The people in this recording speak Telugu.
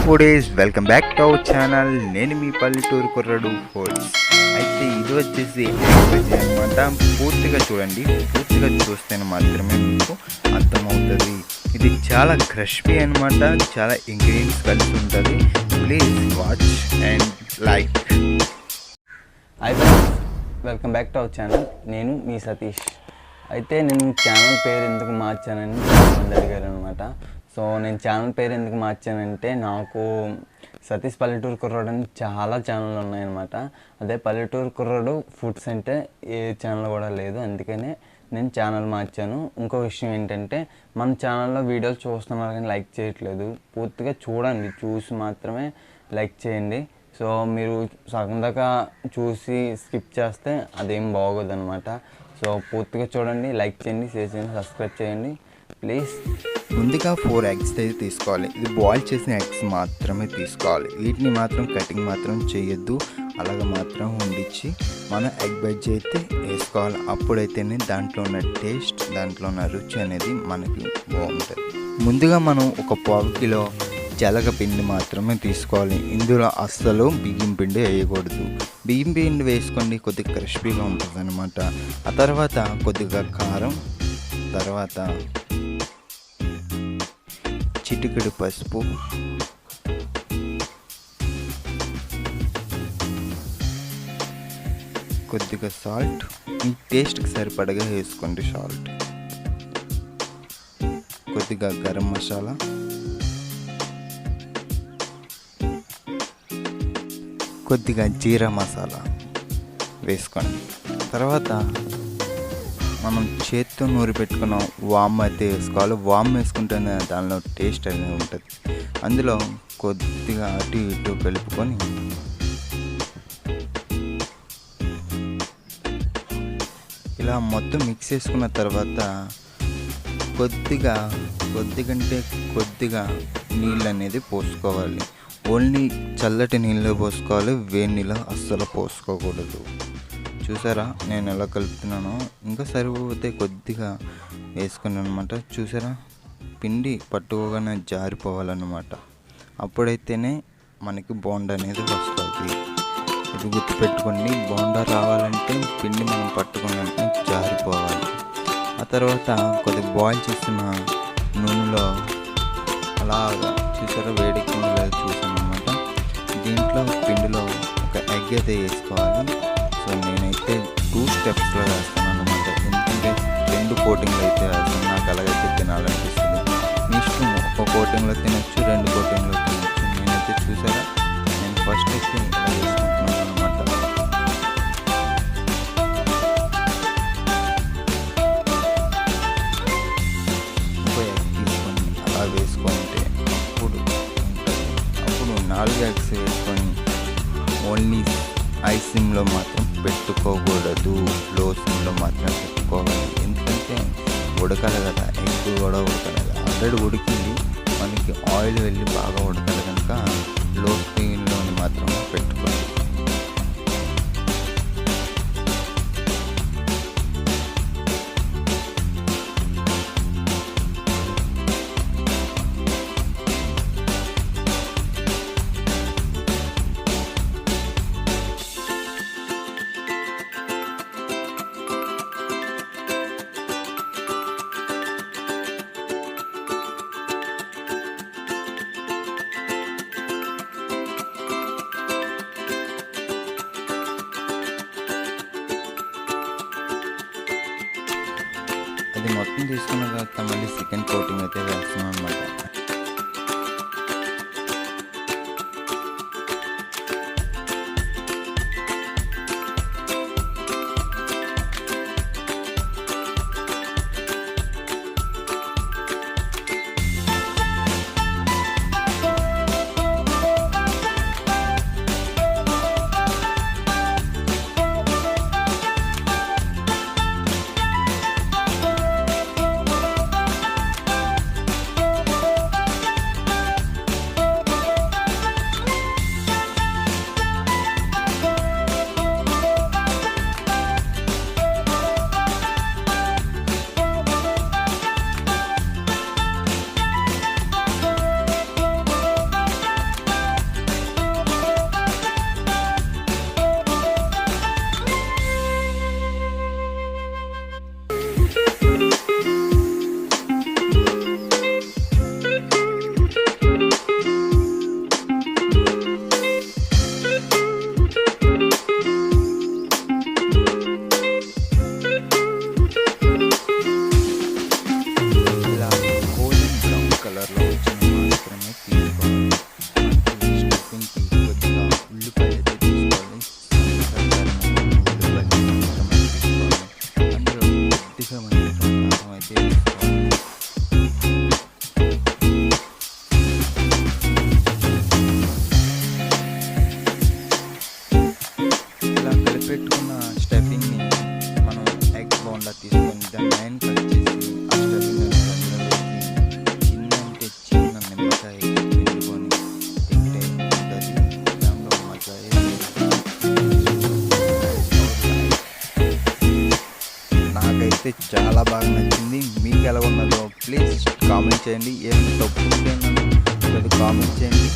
Foodies welcome back to our channel. నేను మీ పల్లెటూరు కుర్రడు ఫుడ్స్. అయితే ఇది వచ్చేసి బజ్జీ అనమాట. పూర్తిగా చూడండి, పూర్తిగా చూస్తేనే మాత్రమే మీకు అర్థమవుతుంది. ఇది చాలా క్రిస్పీ అనమాట, చాలా ఇంగ్రీడియంట్స్ కలిసి ఉంటుంది. Please watch and like. Hi friends, welcome back to our channel. నేను మీ సతీష్. అయితే నేను ఛానల్ పేరు ఎందుకు మార్చానని కొంతమంది అడిగారు అనమాట. సో నేను ఛానల్ పేరు ఎందుకు మార్చానంటే, నాకు సతీష్ పల్లెటూరు కుర్రాడు అని చాలా ఛానళ్ళు ఉన్నాయన్నమాట. అదే పల్లెటూరు కుర్రాడు ఫుడ్స్ అంటే ఏ ఛానల్ కూడా లేదు, అందుకనే నేను ఛానల్ మార్చాను. ఇంకో విషయం ఏంటంటే, మన ఛానల్లో వీడియోలు చూస్తున్నారు కానీ లైక్ చేయట్లేదు. పూర్తిగా చూడండి, చూసి మాత్రమే లైక్ చేయండి. సో మీరు సగం దాకా చూసి స్కిప్ చేస్తే అదేం బాగోదు అనమాట. సో పూర్తిగా చూడండి, లైక్ చేయండి, షేర్ చేయండి, సబ్స్క్రైబ్ చేయండి ప్లీజ్. ముందుగా 4 ఎగ్స్ అయితే తీసుకోవాలి. ఇది బాయిల్ చేసిన ఎగ్స్ మాత్రమే తీసుకోవాలి. వీటిని మాత్రం కటింగ్ మాత్రం చేయొద్దు, అలాగ మాత్రం వండించి మనం ఎగ్ బజ్జీ అయితే వేసుకోవాలి. అప్పుడైతేనే దాంట్లో ఉన్న టేస్ట్, దాంట్లో ఉన్న రుచి అనేది మనకి బాగుంటుంది. ముందుగా మనం ఒక 1/2 కిలో జలగపిండి మాత్రమే తీసుకోవాలి. ఇందులో అస్సలు బియ్యం పిండి వేయకూడదు. బియ్యం పిండి వేసుకోండి, కొద్దిగా క్రిస్పీగా ఉంటుంది అనమాట. ఆ తర్వాత కొద్దిగా కారం, తర్వాత చిటికెడు పసుపు, కొద్దిగా సాల్ట్, మీ టేస్ట్కి సరిపడగా వేసుకోండి సాల్ట్, కొద్దిగా గరం మసాలా, కొద్దిగా జీరా మసాలా వేసుకోండి. తర్వాత మనం చేత్తో నూరి పెట్టుకున్న వామ్ అయితే వేసుకోవాలి. వామ్ వేసుకుంటేనే దానిలో టేస్ట్ అనేది ఉంటుంది. అందులో కొద్దిగా అటు ఇటు కలుపుకొని ఇలా మొత్తం మిక్స్ చేసుకున్న తర్వాత కొద్దిగా నీళ్ళు అనేది పోసుకోవాలి. ఓన్లీ చల్లటి నీళ్ళు పోసుకోవాలి, వేడి నీళ్ళు అస్సలు పోసుకోకూడదు. చూసారా నేను ఎలా కలుపుతున్నానో? ఇంకా సరిపోతే కొద్దిగా వేసుకున్నాను అనమాట. చూసారా, పిండి పట్టుకోగానే జారిపోవాలన్నమాట. అప్పుడైతేనే మనకి బోండా అనేది వస్తుంది. ఇది గుర్తుపెట్టుకోండి, బోండా రావాలంటే పిండి మనం పట్టుకున్నట్టు జారిపోవాలి. ఆ తర్వాత కొద్దిగా బాయిల్ చేసిన నూనెలో అలాగా చూసారా వేడెక్కింది లేదు చూసాను అనమాట. దీంట్లో పిండిలో ఒక ఎగ్ అయితే వేసుకోవాలి. సో నేనైతే 2 స్టెప్స్లో వేస్తాను అనమాట, ఎందుకంటే 2 కోటింగ్లు అయితే వేస్తాను. నాకు అలాగైతే తినాలనిపిస్తుంది. మీ ఇష్టం, ఒక కోటింగ్లో తినచ్చు, 2 కోటింగ్లో తినచ్చు. నేనైతే చూసారా, నేను ఫస్ట్ అయితే ఇలా వేసుకుంటున్నాను అనమాట. ఇంకో ఎగ్ తీసుకొని అలా వేసుకుంటే అప్పుడు 4 ఎగ్స్ వేసుకొని ఓన్లీ హై సిమ్లో మాత్రం పెట్టుకోకూడదు, లో సిమ్లో మాత్రం పెట్టుకోవాలి. ఎందుకంటే ఉడకాలి కదా, ఎగ్ కూడా ఉడకాలి కదా. ఆల్రెడీ ఉడికింది, మనకి ఆయిల్ వెళ్ళి బాగా ఉడకాలి కనుక లో ఫ్లేమ్లోని మాత్రం పెట్టుకోవాలి. అది మొత్తం తీసుకున్న తర్వాత మళ్ళీ సెకండ్ కోటింగ్ అయితే వేస్తున్నాం అనమాట. నాకైతే చాలా బాగా నచ్చింది. మీకు ఎలా ఉన్నదో ప్లీజ్ కామెంట్ చేయండి. ఏమైనా తప్పు ఉంటే కామెంట్ చేయండి.